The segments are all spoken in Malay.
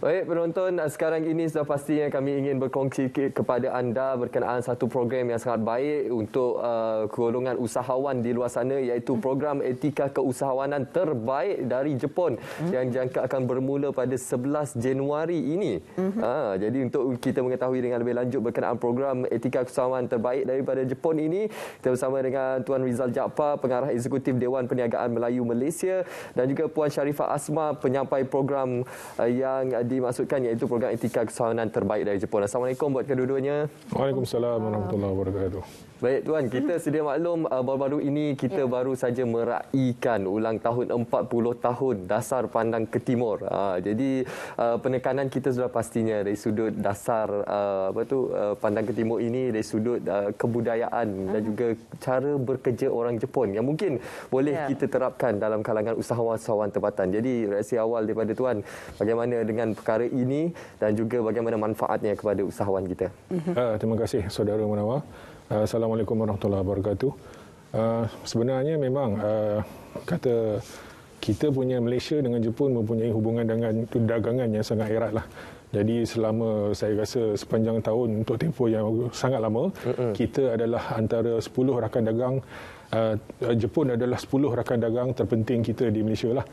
Baik penonton, sekarang ini sudah pastinya kami ingin berkongsi kepada anda berkenaan satu program yang sangat baik untuk golongan usahawan di luar sana, iaitu program etika keusahawanan terbaik dari Jepun yang dijangka akan bermula pada 11 Januari ini. Jadi untuk kita mengetahui dengan lebih lanjut berkenaan program etika keusahawanan terbaik daripada Jepun ini, kita bersama dengan Tuan Rizal Jaafar, Pengarah Eksekutif Dewan Perniagaan Melayu Malaysia, dan juga Puan Sharifah Asma, penyampai program yang dimaksudkan iaitu program etika keusahawanan terbaik dari Jepun. Assalamualaikum buat kedua-duanya. Waalaikumsalam warahmatullahi wabarakatuh. Baik Tuan, kita sedia maklum baru-baru ini kita baru saja meraihkan ulang tahun 40 tahun Dasar Pandang ke Timur. Jadi penekanan kita sudah pastinya dari sudut dasar Pandang ke Timur ini dari sudut kebudayaan dan juga cara bekerja orang Jepun yang mungkin boleh kita terapkan dalam kalangan usahawan-usahawan tempatan. Jadi reaksi awal daripada Tuan, bagaimana dengan perkara ini dan juga bagaimana manfaatnya kepada usahawan kita? Terima kasih saudara Munawar. Assalamualaikum warahmatullahi wabarakatuh. Sebenarnya memang kata kita punya Malaysia dengan Jepun mempunyai hubungan dengan dagangan yang sangat erat lah. Jadi selama saya rasa sepanjang tahun untuk tempoh yang sangat lama, kita adalah antara 10 rakan dagang. Jepun adalah 10 rakan dagang terpenting kita di Malaysia lah.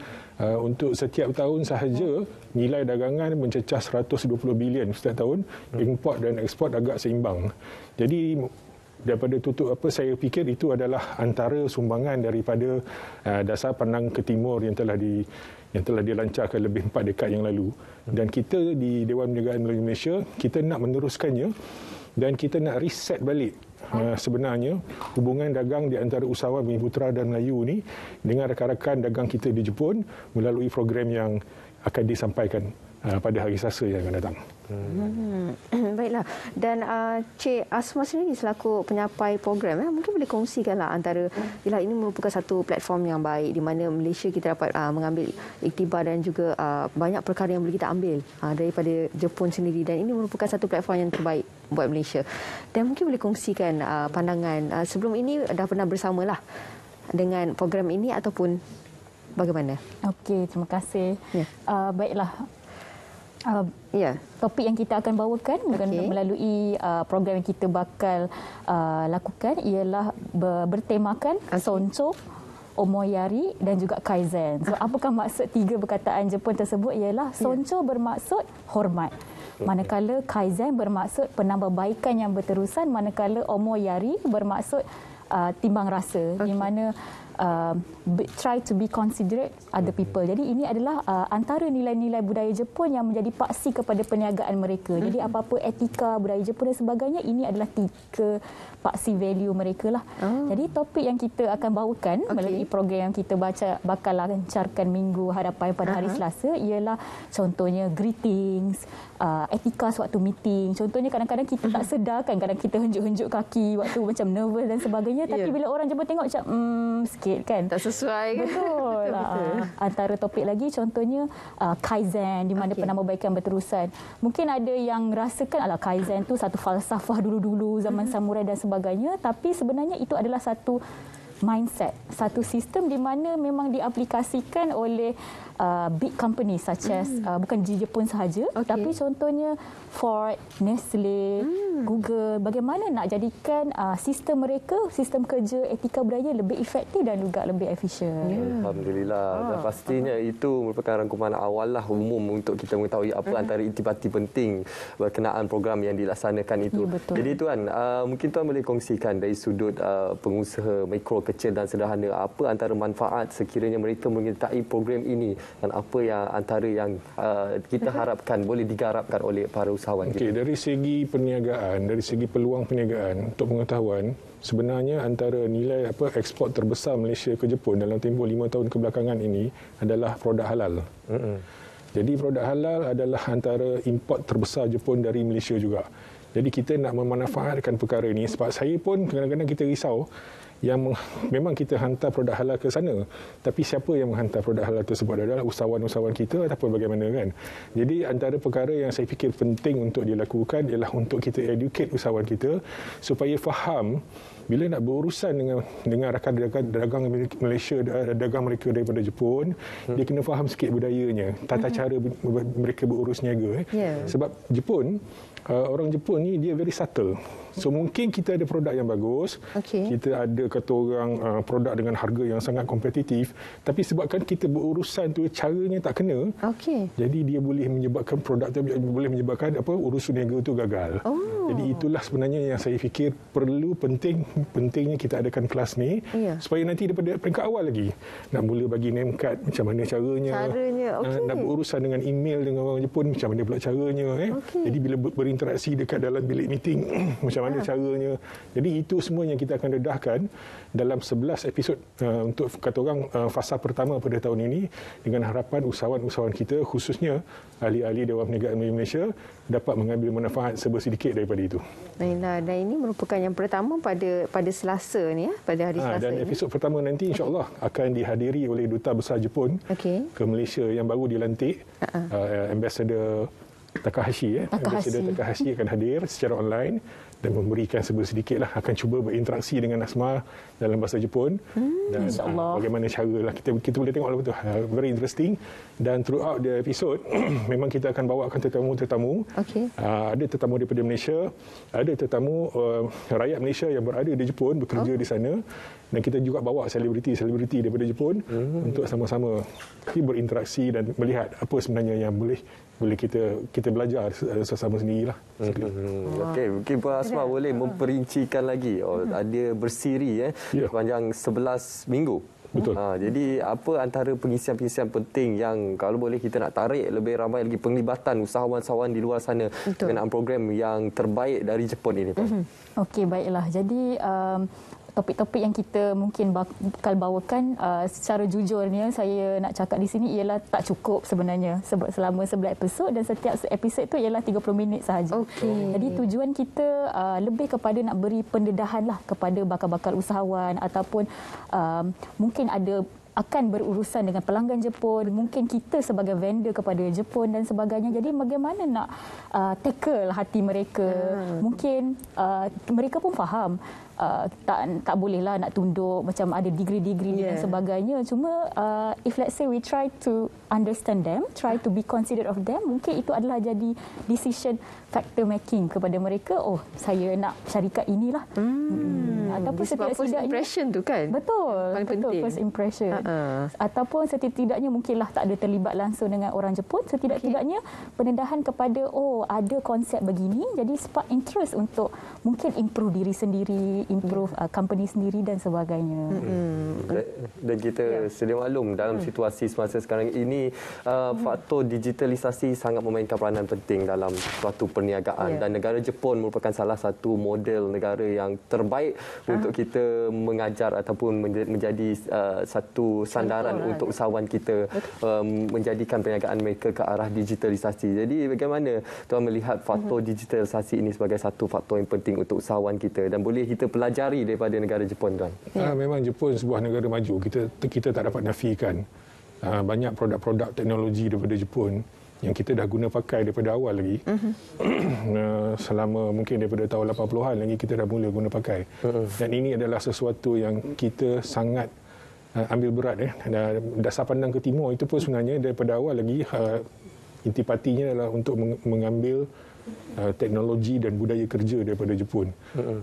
Untuk setiap tahun sahaja nilai dagangan mencecah 120 bilion setiap tahun, import dan ekspor agak seimbang. Jadi daripada saya fikir itu adalah antara sumbangan daripada Dasar Pandang ke Timur yang telah dilancarkan lebih 4 dekad yang lalu. Dan kita di Dewan Perniagaan Melayu Malaysia, kita nak meneruskannya dan kita nak reset balik sebenarnya hubungan dagang di antara usahawan Bumi Putera dan Melayu ni dengan rakan-rakan dagang kita di Jepun melalui program yang akan disampaikan pada hari Selasa yang akan datang. Baiklah. Dan Cik Asma sendiri selaku penyampai program, mungkin boleh kongsikanlah antara, ini merupakan satu platform yang baik di mana Malaysia kita dapat mengambil iktibar dan juga banyak perkara yang boleh kita ambil daripada Jepun sendiri, dan ini merupakan satu platform yang terbaik buat Malaysia. Dan mungkin boleh kongsikan pandangan sebelum ini dah pernah bersamalah dengan program ini ataupun bagaimana? Okey, terima kasih. Baiklah. Topik yang kita akan bawakan melalui program yang kita bakal lakukan ialah bertemakan Soncho, Omoyari dan juga Kaizen. So apakah maksud tiga perkataan Jepun tersebut? Ialah Soncho bermaksud hormat, manakala Kaizen bermaksud penambahbaikan yang berterusan, manakala Omoyari bermaksud timbang rasa, di mana try to be considerate other people. Jadi ini adalah antara nilai-nilai budaya Jepun yang menjadi paksi kepada perniagaan mereka. Jadi apa-apa etika budaya Jepun dan sebagainya, ini adalah tiga paksi value mereka lah. Jadi topik yang kita akan bawakan melalui program yang kita bakal lancarkan minggu hadapan pada hari Selasa ialah contohnya greetings, etika sewaktu meeting. Contohnya kadang-kadang kita tak sedar kan, kadang kita henjuk-henjuk kaki waktu macam nervous dan sebagainya, tapi bila orang Jepun tengok macam sikit kan, tak sesuai. Betul. Antara topik lagi contohnya Kaizen, di mana penambahbaikan berterusan. Mungkin ada yang rasakan Kaizen tu satu falsafah dulu-dulu zaman samurai dan sebagainya, tapi sebenarnya itu adalah satu mindset, satu sistem di mana memang diaplikasikan oleh big company such as bukan di Jepun sahaja, tapi contohnya Ford, Nestle, Google, bagaimana nak jadikan sistem mereka, sistem kerja etika budaya lebih efektif dan juga lebih efisien. Alhamdulillah. Dan pastinya itu merupakan rangkuman awal lah umum untuk kita mengetahui apa antara intipati penting berkenaan program yang dilaksanakan itu. Jadi Tuan, mungkin Tuan boleh kongsikan dari sudut pengusaha mikro, kecil dan sederhana, apa antara manfaat sekiranya mereka menyertai program ini dan apa yang antara yang kita harapkan boleh digarapkan oleh para usahawan kita. Dari segi perniagaan, dari segi peluang perniagaan, untuk pengetahuan, sebenarnya antara nilai ekspor terbesar Malaysia ke Jepun dalam tempoh 5 tahun kebelakangan ini adalah produk halal. Jadi produk halal adalah antara import terbesar Jepun dari Malaysia juga. Jadi kita nak memanfaatkan perkara ini, sebab saya pun kadang-kadang kita risau yang memang kita hantar produk halal ke sana, tapi siapa yang menghantar produk halal tersebut adalah usahawan-usahawan kita ataupun bagaimana kan. Jadi antara perkara yang saya fikir penting untuk dilakukan ialah untuk kita educate usahawan kita supaya faham bila nak berurusan dengan rakan-rakan dagang Malaysia, dagang mereka daripada Jepun, dia kena faham sikit budayanya, tata cara mereka berurus niaga. Sebab Jepun, orang Jepun ni dia very subtle. So mungkin kita ada produk yang bagus, kita ada kata orang produk dengan harga yang sangat kompetitif, tapi sebabkan kita berurusan tu caranya tak kena, jadi dia boleh menyebabkan produk tu boleh menyebabkan urusan niaga tu gagal. Jadi itulah sebenarnya yang saya fikir perlu pentingnya kita adakan kelas ni, supaya nanti daripada peringkat awal lagi nak mula bagi name card macam mana caranya, nak berurusan dengan email dengan orang Jepun macam mana pula caranya. Jadi bila berinteraksi dekat dalam bilik meeting macam mana caranya. Jadi itu semua yang kita akan dedahkan dalam 11 episod untuk kata orang fasa pertama pada tahun ini, dengan harapan usahawan-usahawan kita khususnya ahli-ahli Dewan Perniagaan Malaysia dapat mengambil manfaat sedikit daripada itu. Baiklah, dan ini merupakan yang pertama pada Selasa ni, pada hari Selasa dan ini. episod pertama nanti insya-Allah akan dihadiri oleh Duta Besar Jepun ke Malaysia yang baru dilantik, Ambassador Takahashi. Ambassador Takahashi akan hadir secara online dan memberikan sedikitlah, akan cuba berinteraksi dengan Asma dalam bahasa Jepun dan bagaimana cara lah kita boleh tengok betul, very interesting. Dan throughout the episode memang kita akan bawakan tetamu-tetamu. Ada tetamu daripada Malaysia, ada tetamu rakyat Malaysia yang berada di Jepun, bekerja di sana, dan kita juga bawa selebriti daripada Jepun untuk sama-sama berinteraksi dan melihat apa sebenarnya yang boleh kita belajar sesama sendirilah. Okey, mungkin Puan Asma boleh memperincikan lagi. Ada bersiri sepanjang 11 minggu. Betul. Jadi apa antara pengisian-pengisian penting yang kalau boleh kita nak tarik lebih ramai lagi penglibatan usahawan-usahawan di luar sana berkenaan program yang terbaik dari Jepun ini, Puan? Okey, baiklah. Jadi topik-topik yang kita mungkin bakal bawakan, secara jujurnya saya nak cakap di sini ialah tak cukup sebenarnya selama 11 episod, dan setiap episod tu ialah 30 minit sahaja. Jadi tujuan kita lebih kepada nak beri pendedahan lah kepada bakal-bakal usahawan ataupun mungkin ada akan berurusan dengan pelanggan Jepun, mungkin kita sebagai vendor kepada Jepun dan sebagainya. Jadi bagaimana nak tackle hati mereka. Mungkin mereka pun faham tak bolehlah nak tunduk, macam ada degree-degree dan sebagainya. Cuma if let's say we try to understand them, try to be considerate of them, mungkin itu adalah jadi decision factor making kepada mereka. Oh, saya nak syarikat inilah. Ataupun setidak-tidaknya first impression tu kan. Betul. Paling penting. First impression. Ataupun setidak-tidaknya mungkinlah tak ada terlibat langsung dengan orang Jepun, setidak-tidaknya pendedahan kepada ada konsep begini, jadi spark interest untuk mungkin improve diri sendiri, improve company sendiri dan sebagainya. Dan kita sedia maklum dalam situasi semasa sekarang ini, faktor digitalisasi sangat memainkan peranan penting dalam suatu perniagaan, dan negara Jepun merupakan salah satu model negara yang terbaik untuk kita mengajar ataupun menjadi satu sandaran untuk usahawan kita menjadikan perniagaan mereka ke arah digitalisasi. Jadi bagaimana tuan melihat faktor digitalisasi ini sebagai satu faktor yang penting untuk usahawan kita dan boleh kita pelajari daripada negara Jepun, tuan? Memang Jepun sebuah negara maju, kita tak dapat nafikan banyak produk-produk teknologi daripada Jepun yang kita dah guna pakai daripada awal lagi. Selama mungkin daripada tahun 80-an lagi kita dah mula guna pakai. Dan ini adalah sesuatu yang kita sangat ambil berat. Dasar pandang ke timur itu pun sebenarnya daripada awal lagi intipatinya adalah untuk mengambil teknologi dan budaya kerja daripada Jepun.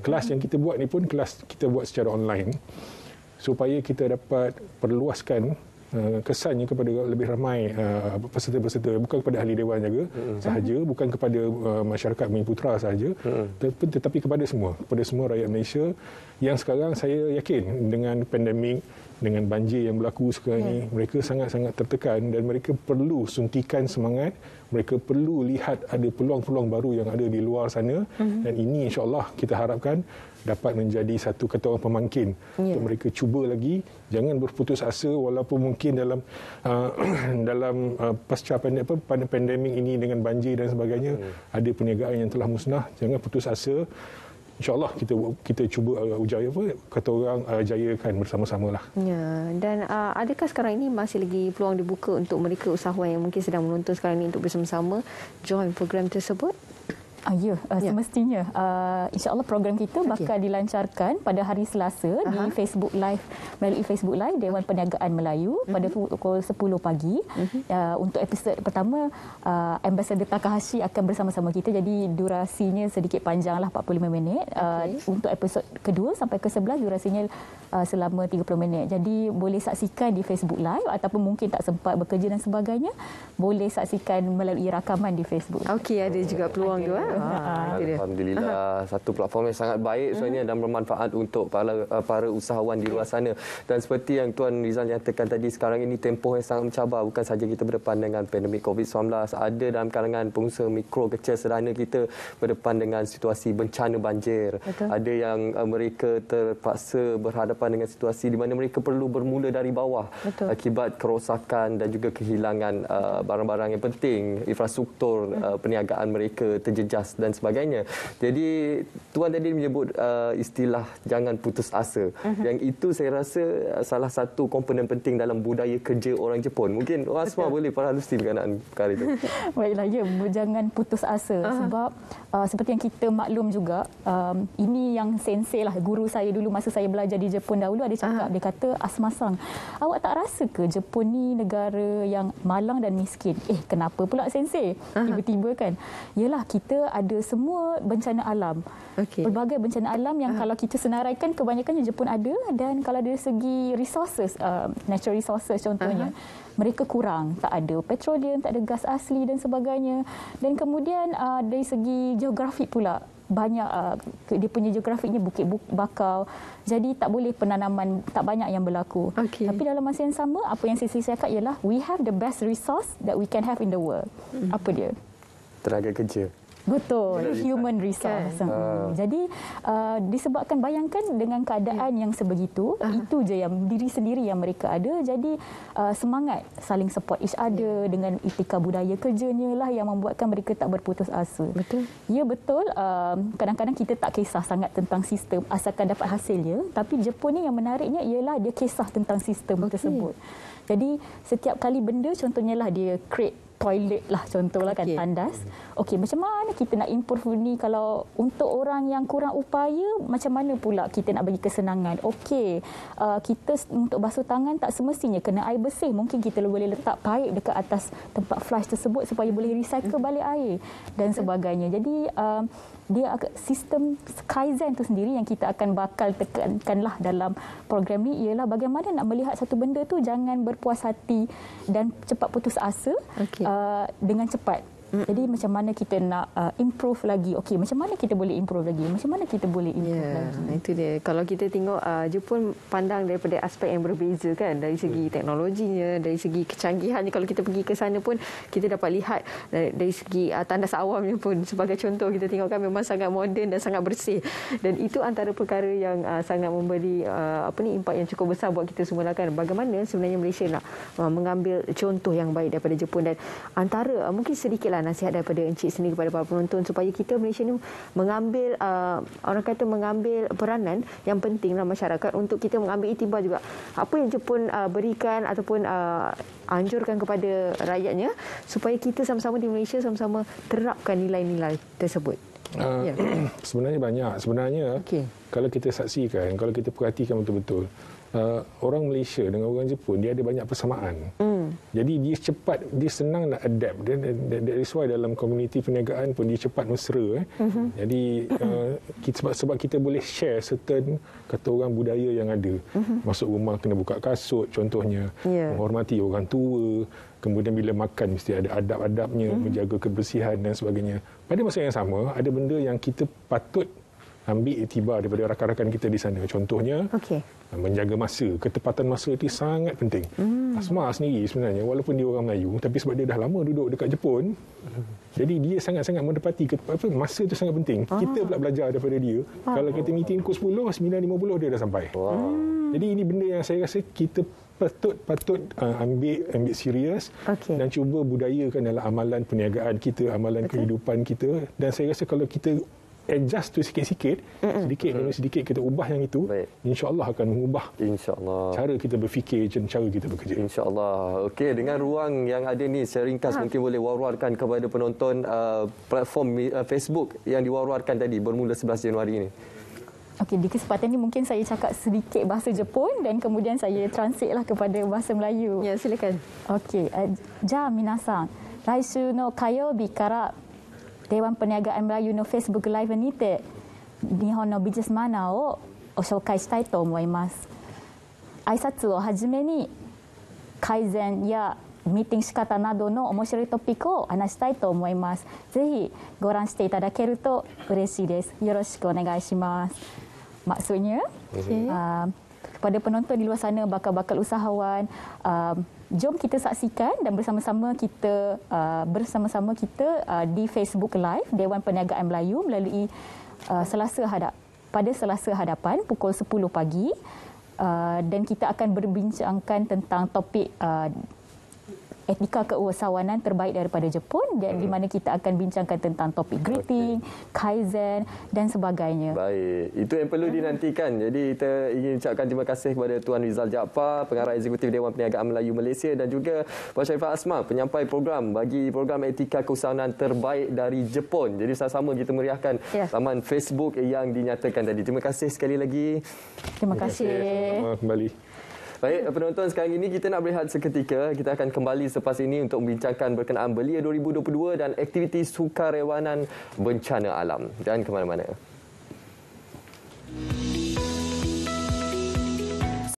Kelas yang kita buat ni pun kelas kita buat secara online supaya kita dapat perluaskan kesannya kepada lebih ramai peserta-peserta, bukan kepada ahli dewan jaga sahaja, bukan kepada masyarakat Bumiputera sahaja, tetapi kepada semua rakyat Malaysia yang sekarang saya yakin dengan pandemik, dengan banjir yang berlaku sekarang ni, mereka sangat-sangat tertekan dan mereka perlu suntikan semangat, mereka perlu lihat ada peluang-peluang baru yang ada di luar sana, dan ini insya-Allah kita harapkan dapat menjadi satu kata orang pemangkin untuk mereka cuba lagi, jangan berputus asa walaupun mungkin dalam pasca pandemik ini dengan banjir dan sebagainya ada perniagaan yang telah musnah, jangan putus asa. InsyaAllah kita cuba jayakan bersama-samalah. Dan adakah sekarang ini masih lagi peluang dibuka untuk mereka usahawan yang mungkin sedang menonton sekarang ini untuk bersama-sama join program tersebut? Semestinya. InsyaAllah program kita bakal dilancarkan pada hari Selasa di Facebook Live, melalui Facebook Live Dewan Perniagaan Melayu pada pukul 10 pagi. Untuk episod pertama, Ambassador Takahashi akan bersama-sama kita, jadi durasinya sedikit panjang lah, 45 minit. Untuk episod kedua sampai ke 11 durasinya selama 30 minit. Jadi boleh saksikan di Facebook Live, ataupun mungkin tak sempat bekerja dan sebagainya, boleh saksikan melalui rakaman di Facebook. Okey, ada juga peluang tu. Alhamdulillah, satu platform yang sangat baik sebenarnya dan bermanfaat untuk para usahawan di luar sana. Dan seperti yang Tuan Rizal nyatakan tadi, sekarang ini tempoh yang sangat mencabar. Bukan saja kita berdepan dengan pandemik COVID-19, ada dalam kalangan pengusaha mikro kecil sederhana kita berdepan dengan situasi bencana banjir. Betul. Ada yang mereka terpaksa berhadapan dengan situasi di mana mereka perlu bermula dari bawah. Betul. Akibat kerosakan dan juga kehilangan barang-barang yang penting, infrastruktur perniagaan mereka terjejas dan sebagainya. Jadi Tuan tadi menyebut istilah jangan putus asa. Yang itu saya rasa salah satu komponen penting dalam budaya kerja orang Jepun. Mungkin Asma boleh perhalusi berkenaan perkara itu. Baiklah, jangan putus asa. Sebab seperti yang kita maklum juga, ini yang sensei lah, guru saya dulu masa saya belajar di Jepun dahulu, ada cakap, dia kata, Asma-san, awak tak rasa ke Jepun ni negara yang malang dan miskin? Kenapa pula sensei? Tiba-tiba kan. Yalah, kita ada semua bencana alam. Pelbagai bencana alam yang kalau kita senaraikan, kebanyakannya Jepun ada. Dan kalau dari segi resources, natural resources contohnya, mereka kurang. Tak ada petroleum, tak ada gas asli dan sebagainya. Dan kemudian dari segi geografi pula, banyak dia punya geografiknya bukit bakau. Jadi tak boleh penanaman, tak banyak yang berlaku. Tapi dalam masa yang sama, apa yang saya cakap ialah we have the best resource that we can have in the world. Apa dia? Tenaga kerja. Betul, human resource. Jadi disebabkan, bayangkan dengan keadaan yang sebegitu, itu je yang diri sendiri yang mereka ada. Jadi semangat saling support each other dengan etika budaya kerjanya lah yang membuatkan mereka tak berputus asa. Betul. Ya, betul. Kadang-kadang kita tak kisah sangat tentang sistem asalkan dapat hasilnya. Tapi Jepun ni yang menariknya ialah dia kisah tentang sistem tersebut. Jadi setiap kali benda, contohnya lah dia create toilet lah contohlah kan, tandas. Macam mana kita nak improve ni? Kalau untuk orang yang kurang upaya, macam mana pula kita nak bagi kesenangan? Kita untuk basuh tangan tak semestinya kena air bersih. Mungkin kita boleh letak pipe dekat atas tempat flush tersebut supaya boleh recycle balik air dan sebagainya. Jadi dia sistem Kaizen tu sendiri yang kita akan bakal tekankanlah dalam program ni, ialah bagaimana nak melihat satu benda tu jangan berpuas hati dan cepat putus asa dengan cepat. Jadi macam mana kita nak improve lagi? Macam mana kita boleh improve lagi? Macam mana kita boleh improve lagi? Itu dia. Kalau kita tengok Jepun pandang daripada aspek yang berbeza kan, dari segi teknologinya, dari segi kecanggihannya. Kalau kita pergi ke sana pun kita dapat lihat dari segi tandas awamnya pun, sebagai contoh kita tengok kan, memang sangat moden dan sangat bersih. Dan itu antara perkara yang sangat memberi impak yang cukup besar buat kita semua kan. Bagaimana sebenarnya Malaysia nak mengambil contoh yang baik daripada Jepun, dan antara mungkin sedikitlah nasihat daripada Encik sendiri kepada para penonton supaya kita Malaysia ni mengambil mengambil peranan yang penting dalam masyarakat untuk kita mengambil iktibar juga apa yang Jepun berikan ataupun anjurkan kepada rakyatnya, supaya kita sama-sama di Malaysia sama-sama terapkan nilai-nilai tersebut. Sebenarnya banyak. Kalau kita saksikan, kalau kita perhatikan betul-betul, orang Malaysia dengan orang Jepun, dia ada banyak persamaan. Jadi dia senang nak adapt. That's why dalam komuniti perniagaan pun dia cepat mesra. Jadi sebab kita boleh share certain, kata orang, budaya yang ada. Masuk rumah kena buka kasut contohnya, menghormati orang tua, kemudian bila makan mesti ada adab-adabnya, menjaga kebersihan dan sebagainya. Pada masa yang sama, ada benda yang kita patut ambil iktibar daripada rakan-rakan kita di sana. Contohnya, menjaga masa. Ketepatan masa itu sangat penting. Asma sendiri sebenarnya, walaupun dia orang Melayu, tapi sebab dia dah lama duduk dekat Jepun, jadi dia sangat-sangat menepati masa itu sangat penting. Kita pula belajar daripada dia. Kalau kita meeting pukul 10, 9.50 dia dah sampai. Jadi ini benda yang saya rasa kita patut ambil serius dan cuba budayakan dalam amalan perniagaan kita, amalan kehidupan kita. Dan saya rasa kalau kita adjust tu sikit-sikit, sedikit demi sedikit kita ubah yang itu, insya-Allah akan mengubah cara kita berfikir dan cara kita bekerja. Insya-Allah. Okey, dengan ruang yang ada ni secara ringkas mungkin boleh war-warkan kepada penonton platform Facebook yang diwar-warkan tadi bermula 11 Januari ini. Okey, di kesempatan ini mungkin saya cakap sedikit bahasa Jepun dan kemudian saya translate lah kepada bahasa Melayu. Ya, silakan. Okey, ja minasan, laishu no kayobi kara Dewan Perniagaan Melayu no Facebook Live にて日本の美術マナーをご紹介したいと思います。挨拶をはじめに改善やミーティング仕方などの面白いトピックを話したいと思います。ぜひご覧していただけると嬉しいです。よろしくお願いします。Maksudnya, kepada penonton di luar sana, bakal-bakal usahawan, jom kita saksikan dan bersama-sama kita di Facebook Live Dewan Perniagaan Melayu melalui pada Selasa hadapan pukul 10 pagi, dan kita akan berbincangkan tentang topik etika keusahawanan terbaik daripada Jepun, dan di mana kita akan bincangkan tentang topik greeting, kaizen dan sebagainya. Baik, itu yang perlu dinantikan. Jadi kita ingin ucapkan terima kasih kepada Tuan Rizal Jaafar, Pengarah Eksekutif Dewan Perniagaan Melayu Malaysia, dan juga Puan Sharifah Asma, penyampai program bagi program etika keusahawanan terbaik dari Jepun. Jadi sama-sama kita meriahkan laman Facebook yang dinyatakan tadi. Terima kasih sekali lagi. Terima kasih. Kembali. Baik, penonton, sekarang ini kita nak berehat seketika. Kita akan kembali selepas ini untuk membincangkan berkenaan Belia 2022 dan aktiviti sukarelawanan bencana alam. Jangan ke mana-mana.